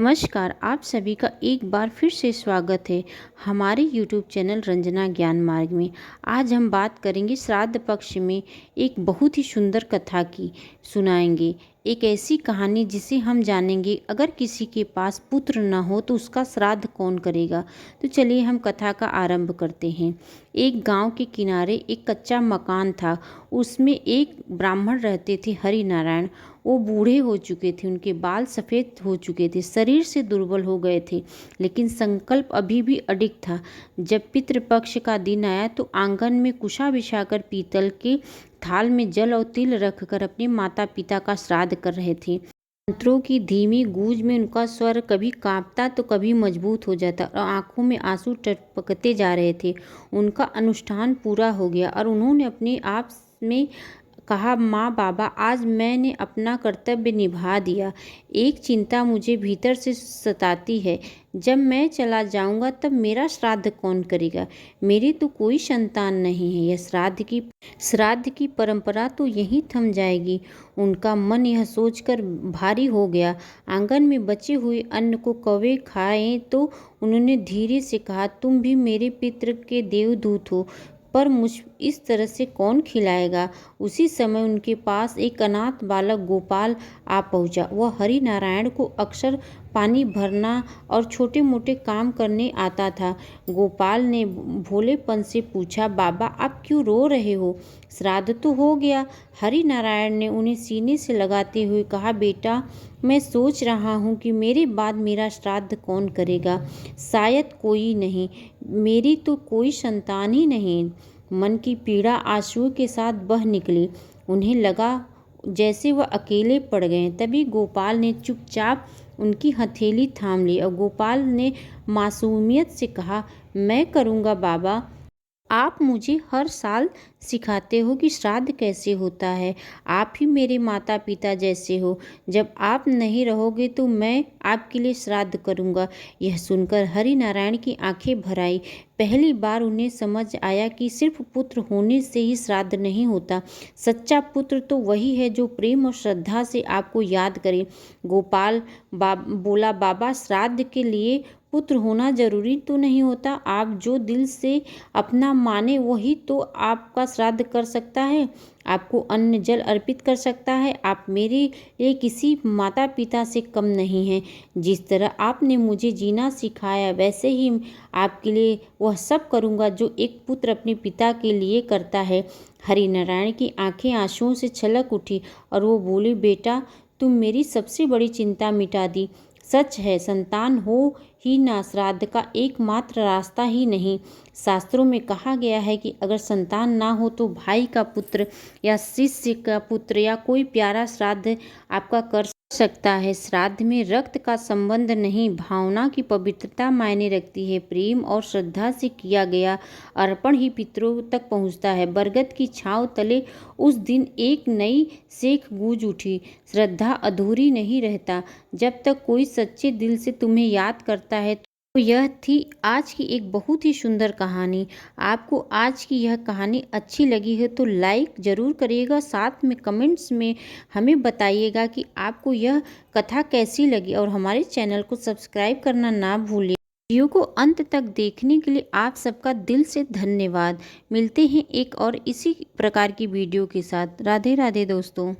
नमस्कार, आप सभी का एक बार फिर से स्वागत है हमारे YouTube चैनल रंजना ज्ञान मार्ग में। आज हम बात करेंगे श्राद्ध पक्ष में एक बहुत ही सुंदर कथा की सुनाएंगे। एक ऐसी कहानी जिसे हम जानेंगे अगर किसी के पास पुत्र न हो तो उसका श्राद्ध कौन करेगा। तो चलिए हम कथा का आरंभ करते हैं। एक गांव के किनारे एक कच्चा मकान था। उसमें एक ब्राह्मण रहते थे, हरि नारायण। वो बूढ़े हो चुके थे, उनके बाल सफ़ेद हो चुके थे, शरीर से दुर्बल हो गए थे, लेकिन संकल्प अभी भी अडिग था। जब पितृपक्ष का दिन आया तो आंगन में कुशा बिछाकर पीतल के थाल में जल और तिल रखकर अपने माता पिता का श्राद्ध कर रहे थे। मंत्रों की धीमी गूंज में उनका स्वर कभी कांपता तो कभी मजबूत हो जाता और आंखों में आंसू टपकते जा रहे थे। उनका अनुष्ठान पूरा हो गया और उन्होंने अपने आप में कहा, माँ बाबा, आज मैंने अपना कर्तव्य निभा दिया। एक चिंता मुझे भीतर से सताती है, जब मैं चला जाऊंगा तब मेरा श्राद्ध कौन करेगा। मेरी तो कोई संतान नहीं है, यह श्राद्ध की परंपरा तो यहीं थम जाएगी। उनका मन यह सोचकर भारी हो गया। आंगन में बचे हुए अन्न को कौवे खाएं तो उन्होंने धीरे से कहा, तुम भी मेरे पितृ के देवदूत हो, पर मुझ इस तरह से कौन खिलाएगा। उसी समय उनके पास एक अनाथ बालक गोपाल आ पहुंचा। वह हरि नारायण को अक्सर पानी भरना और छोटे मोटे काम करने आता था। गोपाल ने भोलेपन से पूछा, बाबा आप क्यों रो रहे हो, श्राद्ध तो हो गया। हरि नारायण ने उन्हें सीने से लगाते हुए कहा, बेटा मैं सोच रहा हूँ कि मेरे बाद मेरा श्राद्ध कौन करेगा। शायद कोई नहीं, मेरी तो कोई संतान ही नहीं। मन की पीड़ा आंसुओं के साथ बह निकली। उन्हें लगा जैसे वह अकेले पड़ गए। तभी गोपाल ने चुपचाप उनकी हथेली थाम ली और गोपाल ने मासूमियत से कहा, मैं करूँगा बाबा। आप मुझे हर साल सिखाते हो कि श्राद्ध कैसे होता है। आप ही मेरे माता पिता जैसे हो। जब आप नहीं रहोगे तो मैं आपके लिए श्राद्ध करूँगा। यह सुनकर हरि नारायण की आंखें भर आई। पहली बार उन्हें समझ आया कि सिर्फ पुत्र होने से ही श्राद्ध नहीं होता। सच्चा पुत्र तो वही है जो प्रेम और श्रद्धा से आपको याद करे। गोपाल बोला, बाबा श्राद्ध के लिए पुत्र होना जरूरी तो नहीं होता। आप जो दिल से अपना माने वही तो आपका श्राद्ध कर सकता है, आपको अन्न जल अर्पित कर सकता है। आप मेरे लिए किसी माता पिता से कम नहीं हैं। जिस तरह आपने मुझे जीना सिखाया वैसे ही आपके लिए वह सब करूँगा जो एक पुत्र अपने पिता के लिए करता है। हरि नारायण की आंखें आंसुओं से छलक उठी और वो बोले, बेटा तुम मेरी सबसे बड़ी चिंता मिटा दी। सच है, संतान हो ही ना श्राद्ध का एकमात्र रास्ता ही नहीं। शास्त्रों में कहा गया है कि अगर संतान ना हो तो भाई का पुत्र या शिष्य का पुत्र या कोई प्यारा श्राद्ध आपका कर सकता है। श्राद्ध में रक्त का संबंध नहीं, भावना की पवित्रता मायने रखती है। प्रेम और श्रद्धा से किया गया अर्पण ही पितरों तक पहुंचता है। बरगद की छांव तले उस दिन एक नई सेख गूंज उठी। श्रद्धा अधूरी नहीं रहता जब तक कोई सच्चे दिल से तुम्हें याद करता है। तो यह थी आज की एक बहुत ही सुंदर कहानी। आपको आज की यह कहानी अच्छी लगी है तो लाइक ज़रूर करिएगा, साथ में कमेंट्स में हमें बताइएगा कि आपको यह कथा कैसी लगी और हमारे चैनल को सब्सक्राइब करना ना भूलिए। वीडियो को अंत तक देखने के लिए आप सबका दिल से धन्यवाद। मिलते हैं एक और इसी प्रकार की वीडियो के साथ। राधे राधे दोस्तों।